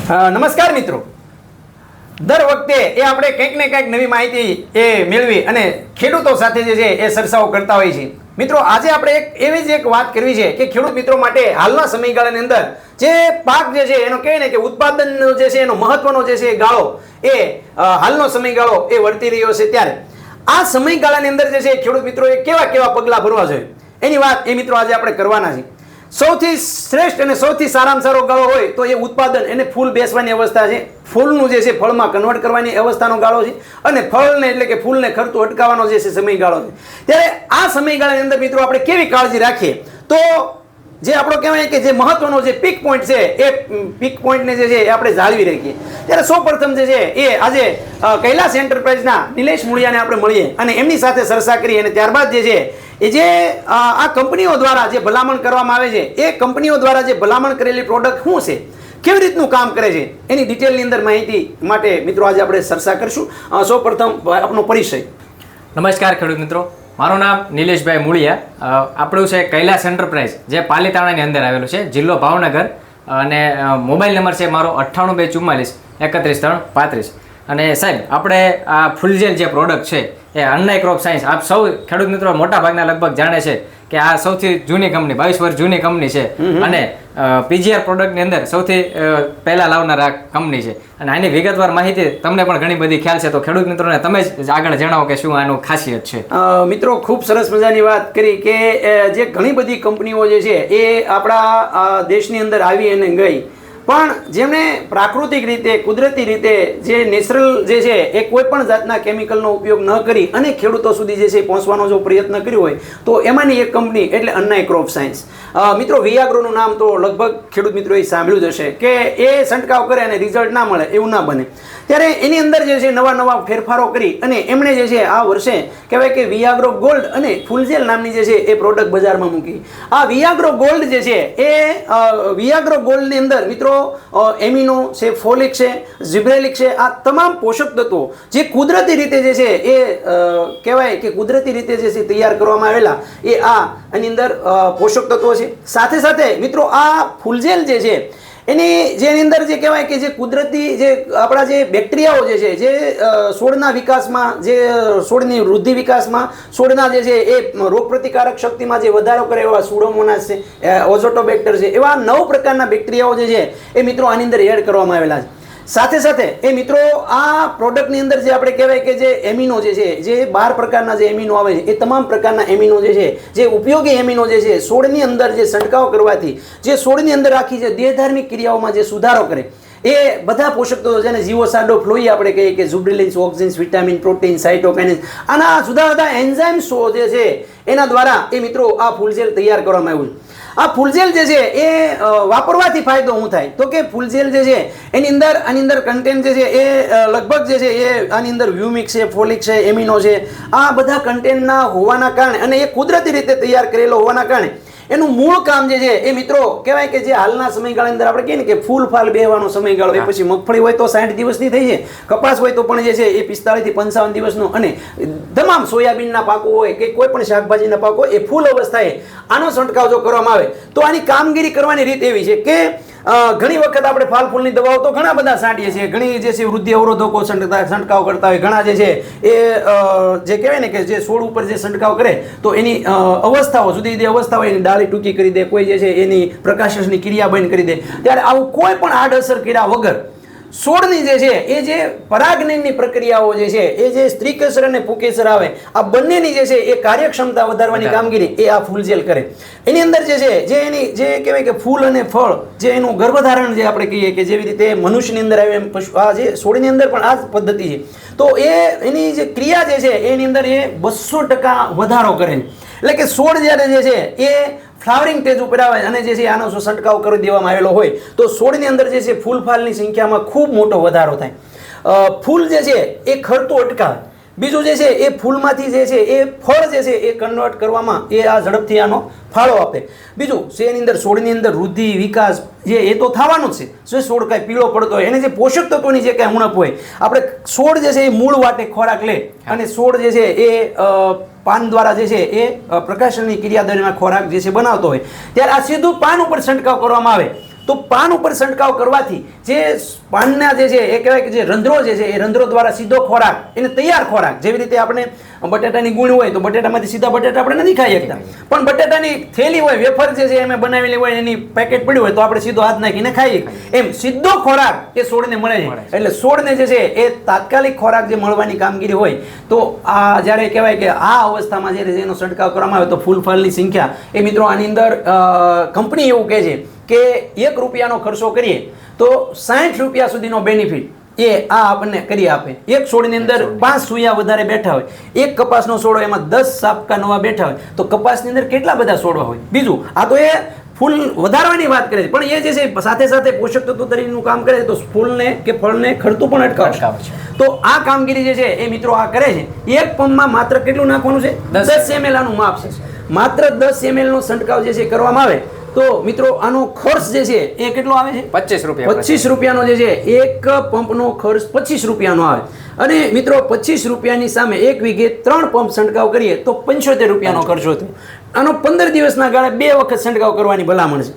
નમસ્કાર મિત્રો, દર વખતે એ આપણે કંઈક ને કંઈક નવી માહિતી એ મેળવી અને ખેડૂતો સાથે જે છે એ ચર્ચાઓ કરતા હોઈએ છીએ. મિત્રો આજે આપણે એવી જ એક વાત કરવી છે કે ખેડૂત મિત્રો માટે હાલના સમયગાળાની અંદર જે પાક જે છે એનો કહે ને કે ઉત્પાદનનો જે છે એનો મહત્વનો જે છે ગાળો એ હાલનો સમયગાળો એ વર્તી રહ્યો છે, ત્યારે આ સમયગાળાની અંદર જે છે ખેડૂત મિત્રોએ કેવા કેવા પગલાં ભરવા જોઈએ એની વાત એ મિત્રો આજે આપણે કરવાના છે. સૌથી શ્રેષ્ઠ અને સૌથી સારામાં સારો ગાળો હોય તો એ ઉત્પાદન એને ફૂલ બેસવાની અવસ્થા છે, ફૂલનું જે છે ફળમાં કન્વર્ટ કરવાની અવસ્થાનો ગાળો છે અને ફળને એટલે કે ફૂલને ખરતું અટકાવવાનો જે છે સમયગાળો છે. ત્યારે આ સમયગાળાની અંદર મિત્રો આપણે કેવી કાળજી રાખીએ તો જે આપણો કહેવાય કે જે મહત્વનો જે પીક પોઈન્ટ છે એ પીક પોઈન્ટને જે છે એ આપણે જાળવી રાખીએ. ત્યારે સૌપ્રથમ જે છે એ આજે કૈલાસ એન્ટરપ્રાઇઝના નિલેશ મુળિયાને આપણે મળીએ અને એમની સાથે ચર્ચા કરીએ અને ત્યારબાદ જે છે એ જે આ કંપનીઓ દ્વારા જે ભલામણ કરવામાં આવે છે એ કંપનીઓ દ્વારા જે ભલામણ કરેલી પ્રોડક્ટ શું છે, કેવી રીતનું કામ કરે છે એની ડિટેલની અંદર માહિતી માટે મિત્રો આજે આપણે ચર્ચા કરીશું. સૌપ્રથમ આપનો પરિચય. નમસ્કાર ખેડૂત મિત્રો, મારું નામ નિલેશભાઈ મુળિયા. આપણું છે કૈલાસ એન્ટરપ્રાઇઝ જે પાલીતાણાની અંદર આવેલું છે, જિલ્લો ભાવનગર, અને મોબાઈલ નંબર છે મારો 98 244 31 3 35. અને સાહેબ આપણે આ ફૂલજેલ જે પ્રોડક્ટ છે એ અન્નાઈ ક્રોપ સાયન્સ આપ સૌ ખેડૂત મિત્રો મોટા ભાગના લગભગ જાણે છે કે આ સૌથી જૂની કંપની 22 વર્ષ જૂની કંપની છે અને પીજીઆર પ્રોડક્ટની અંદર સૌથી પહેલા લાવનાર આ કંપની છે. અને આની વિગતવાર માહિતી તમને પણ ઘણી બધી ખ્યાલ છે, તો ખેડૂત મિત્રોને તમે જ આગળ જણાવો કે શું આનું ખાસિયત છે. મિત્રો ખૂબ સરસ મજાની વાત કરી કે જે ઘણી બધી કંપનીઓ જે છે એ આપણા દેશની અંદર આવી અને ગઈ, પણ જેમણે પ્રાકૃતિક રીતે કુદરતી રીતે જે નેચરલ જે છે એ કોઈ પણ જાતના કેમિકલનો ઉપયોગ ન કરી અને ખેડૂતો સુધી જે છે પહોંચવાનો જો પ્રયત્ન કર્યો હોય તો એમાંની એક કંપની એટલે અન્નાઈ ક્રોપ સાયન્સ. મિત્રો વિયાગ્રોનું નામ તો લગભગ ખેડૂત મિત્રોએ સાંભળ્યું જ હશે કે એ છંટકાવ કરે અને રિઝલ્ટ ના મળે એવું ના બને. ત્યારે એની અંદર જે છે નવા નવા ફેરફારો કરી અને એમણે જે છે આ વર્ષે કહેવાય કે વિયાગ્રો ગોલ્ડ અને ફૂલજેલ નામની જે છે એ પ્રોડક્ટ બજારમાં મૂકી. આ વિયાગ્રો ગોલ્ડ જે છે એ વિયાગ્રો ગોલ્ડની અંદર મિત્રો એમિનો છે, ફોલિક છે, ઝિબ્રેલિક છે, આ તમામ પોષક તત્વો જે કુદરતી રીતે જે છે એ કહેવાય કે કુદરતી રીતે જે છે તૈયાર કરવામાં આવેલા એ આની અંદર પોષક તત્વો છે. સાથે સાથે મિત્રો આ ફૂલજેલ જે છે એની અંદર જે કહેવાય કે જે કુદરતી જે આપણા જે બેક્ટેરિયાઓ જે છે જે છોડના વિકાસમાં, જે છોડની વૃદ્ધિ વિકાસમાં, છોડના જે છે એ રોગ પ્રતિકારક શક્તિમાં જે વધારો કરે એવા સુડોમોનાસ છે, ઓઝોટોબેક્ટર છે, એવા 9 પ્રકારના બેક્ટેરિયાઓ જે છે એ મિત્રો આની અંદર એડ કરવામાં આવેલા છે. સાથે સાથે એ મિત્રો આ પ્રોડક્ટની અંદર જે આપણે કહેવાય કે જે એમિનો જે છે જે 12 પ્રકારના જે એમિનો આવે છે એ તમામ પ્રકારના એમિનો જે છે જે ઉપયોગી એમિનો જે છે છોડની અંદર જે છંટકાવ કરવાથી જે છોડની અંદર આખી જે દેહધાર્મિક ક્રિયાઓમાં જે સુધારો કરે એ બધા પોષક તત્વો જેને જીવોસાડો ફ્લોઈ આપણે કહીએ કે ઝુબ્રિલિન્સ, ઓક્સિન્સ, વિટામિન, પ્રોટીન, સાઇટોકાઇન્સ, આના જુદા જુદા એન્ઝાઇમ્સો જે છે એના દ્વારા એ મિત્રો આ ફૂલજેલ તૈયાર કરવામાં આવ્યું. આ ફૂલજેલ જે છે એ વાપરવાથી ફાયદો શું થાય તો કે ફૂલજેલ જે છે આની અંદર કન્ટેન્ટ જે છે એ લગભગ જે છે એ આની અંદર વ્યુમિક છે, ફોલિક છે, એમિનો છે, આ બધા કન્ટેન્ટના હોવાના કારણે અને એ કુદરતી રીતે તૈયાર કરેલો હોવાના કારણે એનું મૂળ કામ જે છે એ મિત્રો કહેવાય કે જે હાલના સમયગાળાની અંદર આપણે કહીએ ને કે ફૂલ ફાલ બેહવાનો સમયગાળો, એ પછી મગફળી હોય તો 60 દિવસની થઈ છે, કપાસ હોય તો પણ જે છે એ 45 થી 55 દિવસનો, અને તમામ સોયાબીનના પાકો હોય કે કોઈ પણ શાકભાજીના પાકો હોય એ ફૂલ અવસ્થાએ આનો છંટકાવ જો કરવામાં આવે તો આની કામગીરી કરવાની રીત એવી છે કે ઘણી વખત આપણે ફાલ ફૂલની દવાઓ તો ઘણા બધા છાંટીએ છીએ, ઘણી જે છે વૃદ્ધિ અવરોધકો છંટકાવ કરતા હોય, ઘણા જે છે એ જે કહેવાય ને કે જે છોડ ઉપર જે છંટકાવ કરે તો એની અવસ્થાઓ જુદી જુદી અવસ્થા હોય, એની ડાળી ટૂંકી કરી દે, કોઈ જે છે એની પ્રકાશની ક્રિયા બંધ કરી દે. ત્યારે આવું કોઈ પણ આડઅસર કર્યા વગર છોડની જે છે એ જે પરાગનયનની પ્રક્રિયાઓ જે છે એ જે સ્ત્રીકેસર અને પુકેસર આવે આ બંનેની જે છે એ કાર્યક્ષમતા વધારવાની કામગીરી એ આ ફૂલજેલ કરે. એની અંદર જે છે જે એની જે કહેવાય કે ફૂલ અને ફળ જે એનું ગર્ભધારણ જે આપણે કહીએ કે જેવી રીતે મનુષ્યની અંદર આવે એમ આ જે છોડની અંદર પણ આ જ પદ્ધતિ છે. તો એની જે ક્રિયા જે છે એની અંદર એ 200% વધારો કરે. એટલે કે છોડ જ્યારે જે છે એ ફ્લાવરિંગ સ્ટેજ ઉપર આવે અને જે છે આનો છંટકાવ કરી દેવામાં આવેલો હોય તો છોડની અંદર જે છે ફૂલ ફાલની સંખ્યામાં ખૂબ મોટો વધારો થાય. ફૂલ જે છે એ ખરતું અટકાવે. બીજું જે છે એ ફૂલમાંથી જે છે એ ફળ જે છે એ કન્વર્ટ કરવામાં એ આ ઝડપથી આનો ફાળો આપે. બીજું છે એની અંદર છોડની અંદર વૃદ્ધિ, વિકાસ જે એ તો થવાનું જ છે. જો છોડ કાંઈ પીળો પડતો હોય એને જે પોષક તત્વોની જે કાંઈ ઉણપ હોય, આપણે છોડ જે છે એ મૂળ વાટે ખોરાક લે અને છોડ જે છે એ પાન દ્વારા જે છે એ પ્રકાશનની ક્રિયા દરમિયાન ખોરાક જે છે બનાવતો હોય ત્યારે આ સીધું પાન ઉપર છંટકાવ કરવામાં આવે તો પાન ઉપર છંટકાવ કરવાથી જે પાનના જે છે એ કહેવાય કે જે રંધ્રો જે છે એ રંધ્રો દ્વારા સીધો ખોરાક એને તૈયાર ખોરાક, જેવી રીતે આપણે બટાટાની ગુણ હોય તો બટાટામાંથી સીધા બટાટા આપણે નથી ખાઈ શકતા, પણ બટાટાની થેલી હોય, વેફર જે છે એમ બનાવેલી હોય, એની પેકેટ પડ્યું હોય તો આપણે સીધો હાથ નાખીને ખાઈએ, એમ સીધો ખોરાક એ છોડને મળે છે. એટલે છોડને જે છે એ તાત્કાલિક ખોરાક જે મળવાની કામગીરી હોય તો આ જ્યારે કહેવાય કે આ અવસ્થામાં જ્યારે એનો છંટકાવ કરવામાં આવે તો ફૂલ ફળની સંખ્યા એ મિત્રો આની અંદર કંપની એવું કહે છે કે ₹1 ખર્ચો કરીએ તો 60 રૂપિયા સુધીનો બેનિફિટ એ આ આપણને કરી આપે. એક છોડની અંદર 5 સૂયા વધારે બેઠા હોય, એક કપાસનો છોડ હોય એમાં 10 સાપકા નવા બેઠા હોય તો કપાસની અંદર કેટલા બધા છોડવા હોય. બીજું આ તો એ ફૂલ વધારવાની વાત કરે છે, પણ એ જે છે સાથે સાથે પોષક તત્વો તરીકેનું કામ કરે છે તો ફૂલને કે ફળને ખરતું પણ અટકાવે છે. તો આ કામગીરી જે છે એ મિત્રો આ કરે છે. એક પંપમાં માત્ર કેટલું નાખવાનું છે? 10 ml આનું માપ છે. માત્ર 10 ml નો છંટકાવ જે છે કરવામાં આવે તો મિત્રો આનો ખર્ચ જે છે એ કેટલો આવે છે? 25 રૂપિયાનો જે છે એક પંપનો ખર્ચ 25 રૂપિયાનો આવે. અને મિત્રો 25 રૂપિયાની સામે 1 વીઘે 3 પંપ છંટકાવ કરીએ તો 75 રૂપિયાનો ખર્ચો થયો. આનો 15 દિવસના ગાળે 2 વખત છંટકાવ કરવાની ભલામણ છે.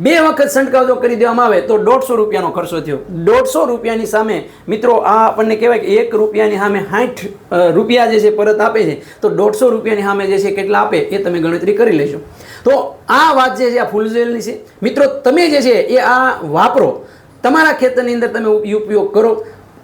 2 વખત છંટકાવ જો કરી દેવામાં આવે તો 150 રૂપિયાનો ખર્ચો થયો. 150 રૂપિયાની સામે મિત્રો આ આપણને કહેવાય કે 1 રૂપિયાની સામે 60 રૂપિયા જે છે પરત આપે છે તો 150 રૂપિયાની સામે જે છે કેટલા આપે એ તમે ગણતરી કરી લેશો. તો આ વાત જે છે આ ફૂલઝેલની છે. મિત્રો તમે જે છે એ આ વાપરો, તમારા ખેતરની અંદર તમે ઉપયોગ કરો.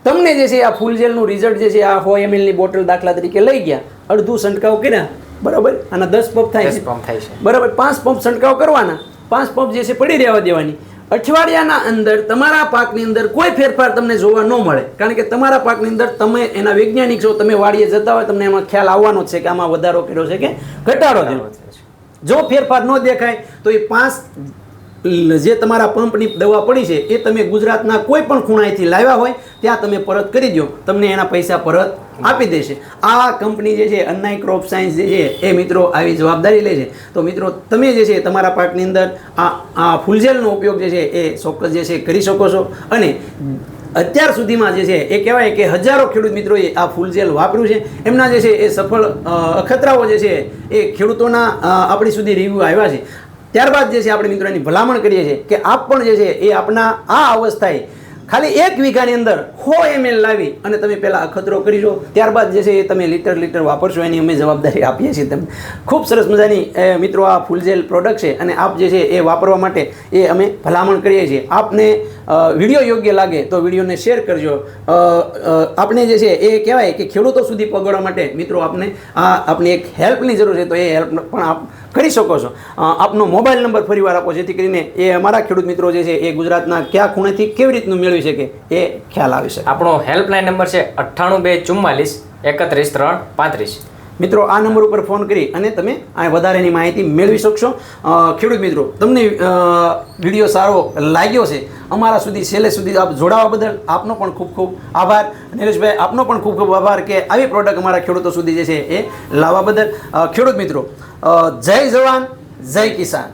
તમને જે છે આ ફૂલઝેલનું રિઝલ્ટ જે છે આ 100 ml ની બોટલ દાખલા તરીકે લઈ ગયા, અડધું છંટકાવ કર્યા, બરાબર, આના 10 પંપ થાય છે, બરાબર, 5 પંપ છંટકાવ કરવાના, 5 પંપ જે છે પડી રહેવા દેવાની. અઠવાડિયાના અંદર તમારા પાકની અંદર કોઈ ફેરફાર તમને જોવા ન મળે, કારણ કે તમારા પાકની અંદર તમે એના વૈજ્ઞાનિક છો, તમે વાડીએ જતા હોય તમને એમાં ખ્યાલ આવવાનો જ છે કે આમાં વધારો કર્યો છે કે ઘટાડો થયો. જો ફેરફાર ન દેખાય તો એ 5 જે તમારા પંપની દવા પડી છે એ તમે ગુજરાતના કોઈ પણ ખૂણાએથી લાવ્યા હોય ત્યાં તમે પરત કરી દો, તમને એના પૈસા પરત આપી દેશે. આ કંપની જે છે અન્નાઈ ક્રોપ સાયન્સ જે છે એ મિત્રો આવી જવાબદારી લે છે. તો મિત્રો તમે જે છે તમારા પાકની અંદર આ ફૂલઝેલનો ઉપયોગ જે છે એ ચોક્કસ જે છે કરી શકો છો. અને અત્યાર સુધીમાં જે છે એ કહેવાય કે હજારો ખેડૂત મિત્રોએ આ ફૂલઝેલ વાપર્યું છે. એમના જે છે એ સફળ અખતરાઓ જે છે એ ખેડૂતોના આપણી સુધી રિવ્યૂ આવ્યા છે. ત્યારબાદ જે છે આપણે મિત્રો એની ભલામણ કરીએ છીએ કે આપ પણ જે છે એ આપણા આ અવસ્થાએ ખાલી 1 વીઘાની અંદર 100 ml લાવી અને તમે પહેલાં અખતરો કરી લો, ત્યારબાદ જે છે એ તમે લીટર વાપરશો એની અમે જવાબદારી આપીએ છીએ તમને. ખૂબ સરસ મજાની મિત્રો આ ફૂલઝેલ પ્રોડક્ટ છે અને આપ જે છે એ વાપરવા માટે એ અમે ભલામણ કરીએ છીએ. આપને વિડીયો યોગ્ય લાગે તો વિડીયોને શેર કરજો. આપણે જે છે એ કહેવાય કે ખેડૂતો સુધી પહોંચાડવા માટે મિત્રો આપને એક હેલ્પની જરૂર છે તો એ હેલ્પ પણ આપ કરી શકો છો. આપનો મોબાઈલ નંબર ફરીવાર આપો જેથી કરીને એ અમારા ખેડૂત મિત્રો જે છે એ ગુજરાતના કયા ખૂણેથી કેવી રીતનું મેળવી શકે એ ખ્યાલ આવી શકે. આપણો હેલ્પલાઇન નંબર છે 98 244 31 3 35. મિત્રો આ નંબર ઉપર ફોન કરી અને તમે આ વધારેની માહિતી મેળવી શકશો. ખેડૂત મિત્રો તમને વિડીયો સારો લાગ્યો છે, અમારા સુધી છેલ્લે સુધી આપ જોડાવા બદલ આપનો પણ ખૂબ ખૂબ આભાર. નિલેશભાઈ આપનો પણ ખૂબ ખૂબ આભાર કે આવી પ્રોડક્ટ અમારા ખેડૂતો સુધી જે છે એ લાવવા બદલ. ખેડૂત મિત્રો જય જવાન જય કિસાન.